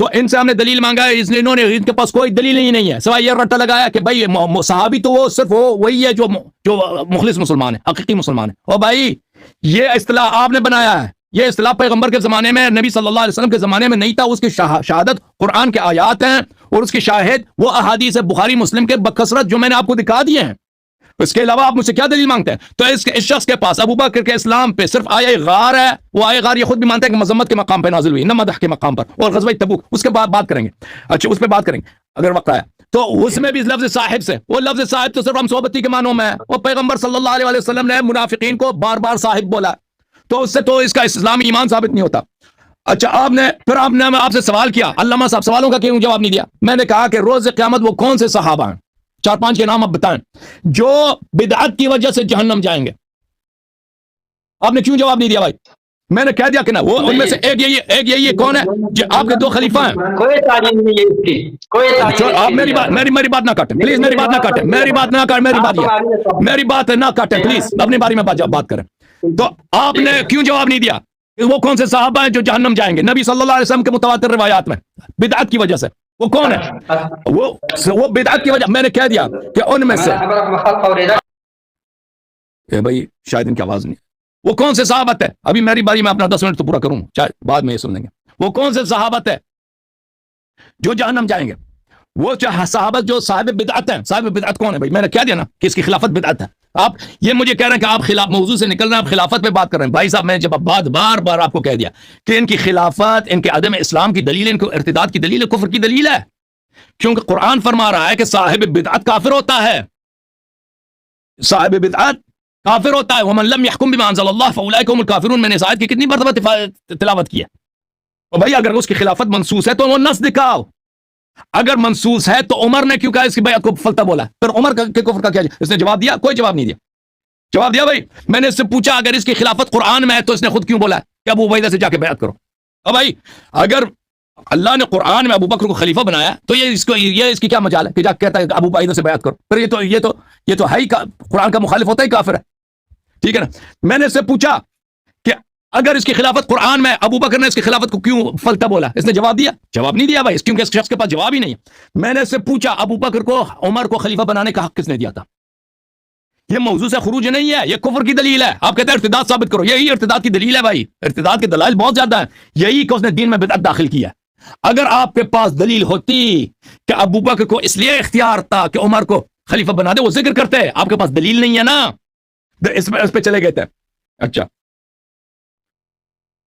تو ان سے ہم نے دلیل مانگا ہے، اس لیے انہوں نے ان کے پاس کوئی دلیل ہی نہیں ہے سوائے یہ رٹا لگایا کہ بھائی صحابی تو وہ صرف وہی ہے جو مخلص مسلمان ہے، حقیقی مسلمان ہے۔ اور بھائی یہ اصطلاح آپ نے بنایا ہے، یہ اصطلاح پیغمبر کے زمانے میں، نبی صلی اللہ علیہ وسلم کے زمانے میں نہیں تھا۔ اس کی شہادت قرآن کے آیات ہیں، اور اس کی شاہد وہ احادیث بخاری مسلم کے بکثرت جو میں نے آپ کو دکھا دیے ہیں۔ اس کے علاوہ آپ مجھ سے کیا دلیل مانگتے ہیں؟ تو اس شخص کے پاس ابو بکر کے اسلام پہ صرف آیہ غار ہے، وہ آیہ غار یہ خود بھی مانتا ہے کہ مذمت کے مقام پہ نازل ہوئی، نہ مدح کے مقام پر، اور غزوہ تبوک اس کے بعد بات کریں گے۔ اچھا اس پہ بات کریں گے اگر وقت آیا تو۔ اس میں بھی لفظ صاحب سے، وہ لفظ صاحب تو صرف ہم صحبتی کے معنوں میں ہے، وہ پیغمبر صلی اللہ علیہ وسلم نے منافقین کو بار بار صاحب بولا، تو اس سے تو اس کا اسلامی ایمان ثابت نہیں ہوتا۔ اچھا آپ نے آپ سے سوال کیا، علامہ صاحب سوالوں کا کیوں جواب نہیں دیا؟ میں نے کہا کہ روز قیامت وہ کون سے صحابہ ہیں، 4-5 کے نام آپ بتائیں جو بدعت کی وجہ سے جہنم جائیں گے؟ آپ نے کیوں جواب نہیں دیا بھائی؟ میں نے کہہ دیا کہ نا وہ ان میں سے ایک یہی کون ہے جو آپ کے 2 خلیفہ ہیں؟ کوئی تعلیم نہیں ہے اس کی، کوئی تعلیم آپ میری بات نہ کاٹیں پلیز، میری بات نہ کاٹیں، میری بات نہ کاٹیں پلیز، اپنی باری میں بات کریں۔ تو آپ نے کیوں جواب نہیں دیا کہ وہ کون سے صحابہ ہیں جو جہنم جائیں گے نبی صلی اللہ علیہ وسلم کے متواتر روایات میں بدعت کی وجہ سے؟ وہ کون ہے؟ وہ بدعت کی وجہ، میں نے کہہ دیا کہ ان میں سے بھائی شاید ان کی آواز نہیں، وہ کون سے صحابت ہے؟ ابھی میری باری میں اپنا 10 منٹ تو پورا کروں، چاہے بعد میں یہ سن لیں گے۔ وہ کون سے صحابت ہے جو جہنم جائیں گے؟ وہ صحابت جو صاحب بدعت ہیں۔ صاحب بدعت کون ہے بھائی؟ میں نے کہہ دیا نا کہ اس کی خلافت بدعت ہے۔ آپ یہ مجھے کہہ رہے ہیں کہ آپ خلاف موضوع سے نکل رہے ہیں، آپ خلافت پہ بات کر رہے ہیں۔ بھائی صاحب میں جب بار بار آپ کو کہہ دیا کہ ان کی خلافت، ان کے عدم اسلام کی دلیل، ان کو ارتداد کی دلیل، کفر کی دلیل ہے، کیونکہ قرآن فرما رہا ہے کہ صاحب بدعت کافر ہوتا ہے، صاحب بدعت کافر ہوتا ہے۔ وَمَن لَمْ يَحْكُمْ بِمَا أَنزَلَ اللَّهُ فَأُولَٰئِكَ هُمُ الْكَافِرُونَ، میں نے اس آیت کی کتنی مرتبہ تلاوت کی ہے۔ اور بھائی اگر اس کی خلافت منسوس ہے تو وہ نص دکھاؤ، اگر منسوس ہے تو عمر نے کیوں کہا اس کی بیعت کو فلتا بولا؟ پھر عمر کے کفر کا کیا؟ اس نے جواب دیا؟ کوئی جواب نہیں دیا۔ جواب دیا بھائی؟ میں نے اس سے پوچھا اگر اس کی خلافت قرآن میں ہے تو اس نے خود کیوں بولا کہ ابو عبیدہ سے جا کے بیعت کرو؟ اب بھائی اگر اللہ نے قرآن میں ابو بکر کو خلیفہ بنایا تو یہ اس کی کیا مجال ہے کہ جا کہتا ہے کہ ابو عبیدہ سے بیعت کرو؟ پھر یہ تو ہے ہی قرآن کا مخالف ہوتا ہی کافر ہے، ٹھیک ہے نا؟ میں نے اس سے پوچھا کہ اگر اس کی خلافت قرآن میں، ابو بکر نے اس کی خلافت کو کیوں فلتا بولا؟ اس نے جواب دیا؟ جواب نہیں دیا بھائی، کیونکہ اس شخص کے پاس جواب ہی نہیں ہے۔ میں نے اس سے پوچھا ابو بکر کو، عمر کو خلیفہ بنانے کا حق کس نے دیا تھا؟ یہ موضوع سے خروج نہیں ہے، یہ کفر کی دلیل ہے۔ آپ کہتے ہیں ارتداد ثابت کرو، یہی ارتداد کی دلیل ہے بھائی، ارتداد کے دلائل بہت زیادہ ہیں، یہی کہ اس نے دین میں بدعت داخل کیا۔ اگر آپ کے پاس دلیل ہوتی کہ ابو بکر کو اس لیے اختیار تھا کہ عمر کو خلیفہ بنا دے، وہ ذکر کرتے ہیں، آپ کے پاس دلیل نہیں ہے نا، اس پہ چلے گئے تھے۔ اچھا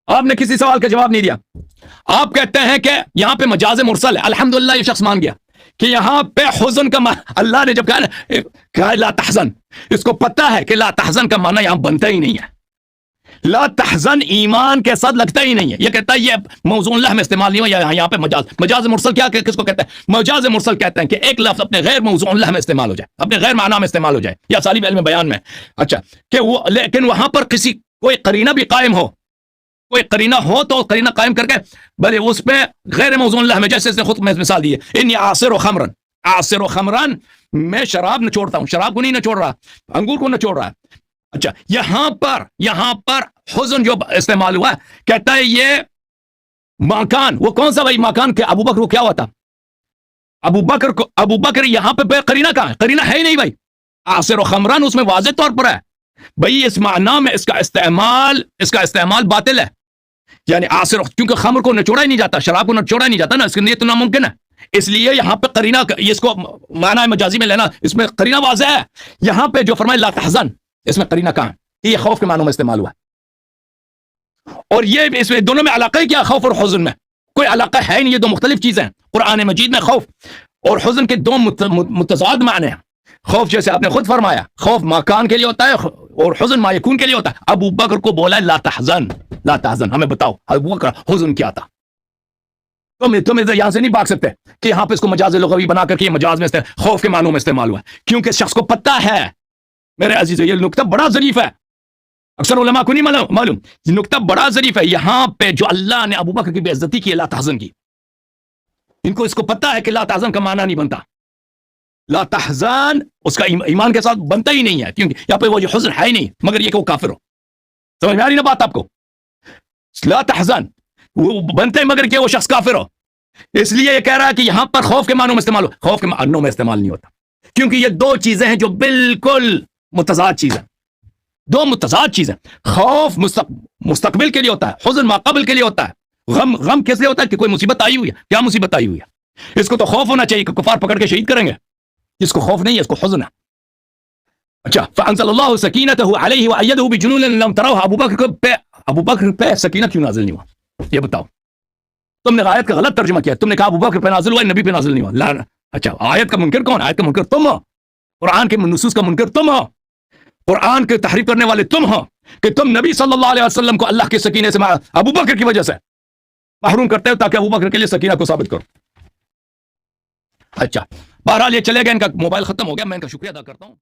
آپ نے کسی سوال کا جواب نہیں دیا۔ آپ کہتے ہیں کہ یہاں پہ مجاز مرسل ہے، الحمدللہ یہ شخص مان گیا کہ یہاں پہ حزن کا اللہ نے جب کہا لا تحزن، اس کو پتہ ہے کہ لا تحزن کا معنی یہاں بنتا ہی نہیں ہے، لا تحزن ایمان کے ساتھ لگتا ہی نہیں ہے۔ یہ کہتا ہے یہ موضوع اللہ میں استعمال نہیں ہوا، یہاں پہ مجاز مرسل کیا کس کو کہتے ہیں؟ مجاز مرسل کہتے ہیں کہ ایک لفظ اپنے غیر موضوع اللہ میں استعمال ہو جائے، اپنے غیر معنی میں استعمال ہو جائے، یا اسالیب علم بیان میں۔ اچھا کہ وہ لیکن وہاں پر کوئی قرینہ بھی قائم ہو، کوئی قرینہ ہو تو قرینہ قائم کر کے بھلے اس پہ غیر موضوع اللہ میں، جیسے اس نے خود میں مثال دی ہے، انی عاصر و خمرن، میں شراب نچوڑتا ہوں، شراب کو نہیں نچوڑ رہا، انگور کو نچوڑ رہا ہے۔ اچھا یہاں پر حزن جو استعمال ہوا ہے، کہتا ہے یہ مکان، وہ کون سا بھائی مکان؟ کہ ابو بکر کو کیا ہوا تھا؟ ابو بکر یہاں پہ قرینہ کہاں ہے؟ قرینہ ہے ہی نہیں بھائی، عاصر و خمرن اس میں واضح طور پر ہے بھائی، اس معنی میں اس کا استعمال باطل ہے، یعنی عاصر، کیونکہ خمر کو نچوڑا ہی نہیں جاتا، شراب کو نچوڑا ہی نہیں جاتا نا، اس کے لیے تو ناممکن ہے، اس لیے یہاں پہ قرینہ، اس کو معنی مجازی میں لینا، اس میں قرینہ واضح ہے۔ یہاں پہ جو فرمائے لا تحزن، اس میں قرینہ کہاں ہے؟ یہ خوف کے معنوں میں استعمال ہوا ہے، اور یہ اس میں دونوں میں علاقہ ہی کیا؟ خوف اور حزن میں کوئی علاقہ ہے ہی نہیں، یہ دو مختلف چیزیں ہیں۔ قرآن مجید میں خوف اور حزن کے دو متضاد معنی ہیں۔ خوف جیسے آپ نے خود فرمایا، خوف مکان کے لیے ہوتا ہے اور حزن ما یکون کے لیے ہوتا ہے۔ ابو بکر کو بولا لا تحزن، ہمیں بتاؤ ابو بکر حزن کیا تھا؟ تم یہاں سے نہیں بھاگ سکتے کہ یہاں پہ اس کو مجاز لغوی بنا کر کے یہ مجاز میں خوف کے معنوں میں استعمال ہوا ہے، کیونکہ شخص کو پتہ ہے میرے عزیز، یہ نقطہ بڑا ظریف ہے، اکثر علماء کو نہیں معلوم، یہ نقطہ بڑا ظریف ہے۔ یہاں پہ جو اللہ نے ابو بکر کی بے عزتی کی، لا تحزن کی، اس کو پتہ ہے کہ لا تحزن کا معنی نہیں بنتا، لا تحزن اس کا ایمان کے ساتھ بنتا ہی نہیں ہے، کیونکہ یہاں پہ وہ جو حزن ہے ہی نہیں، مگر یہ کہ وہ کافر ہو۔ سمجھ میں آ رہی نا بات آپ کو؟ لا تحزن وہ بنتے مگر کہ وہ شخص کافر ہو، اس لیے یہ کہہ رہا ہے کہ یہاں پر خوف کے معنوں میں استعمال ہو، خوف کے معنوں میں استعمال نہیں ہوتا، کیونکہ یہ دو چیزیں ہیں جو بالکل متضاد چیزیں، دو متضاد چیزیں۔ خوف مستقبل کے لیے ہوتا ہے، حزن ماقبل کے لیے ہوتا ہے۔ غم کس لیے ہوتا ہے؟ کہ کوئی مصیبت آئی ہوئی ہے۔ کیا مصیبت آئی ہوئی ہے؟ اس کو تو خوف ہونا چاہیے کہ کفار پکڑ کے شہید کریں گے، اس کو خوف نہیں ہے، اس کو حزن ہے۔ اچھا، فانزل اللہ سکینتہ علیہ وایدہ بجنود لم تروها، ابو بکر پہ سکینہ کیوں نازل نہیں ہوا؟ یہ بتاؤ، تم نے آیت کا غلط ترجمہ کیا، تم نے کہا ابو بکر پہ نازل ہوا، نبی پہ نازل نہیں ہوا۔ لا، اچھا، آیت کا منکر کون؟ آیت کا منکر تم ہو، قرآن کے نصوص کا منکر تم ہو، قرآن کے تحریف کرنے والے تم ہو، کہ تم نبی صلی اللہ علیہ وسلم کو اللہ کے سکینے سے ابو بکر کی وجہ سے محروم کرتے ہو تاکہ ابو بکر کے لیے سکینہ کو ثابت کرو۔ اچھا، بہرحال یہ چلے گئے، ان کا موبائل ختم ہو گیا، میں ان کا شکریہ ادا کرتا ہوں۔